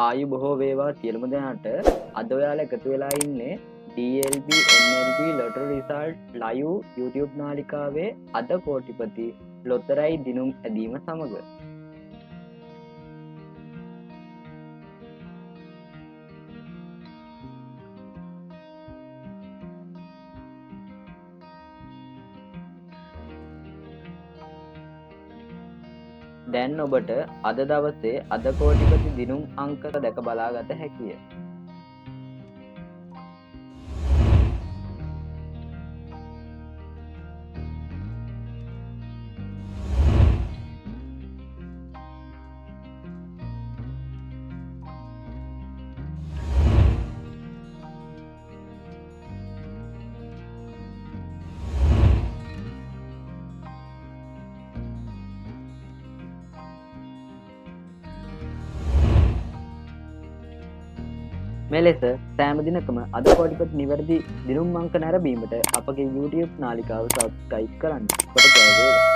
ආයු බොහෝ වේවා සියලුම දෙනාට. අද ඔයාලා එකතු වෙලා ඉන්නේ DLB NLB Lottery Result Live YouTube නාලිකාවේ අද කෝටිපති ලොතරැයි දිනුම් ඇදීම සමග. දැන් ඔබට අද දවසේ අද කෝටිපති දිනුම් අංක දැක බලාගත හැකිය. මෙලෙස සෑම දිනකම අද කෝටිපති නිවැරදි දිනුම් අංක නැරඹීමට අපගේ YouTube නාලිකාව සබ්ස්ක්‍රයිබ් කරන්න. ඔබට ජය වේවා.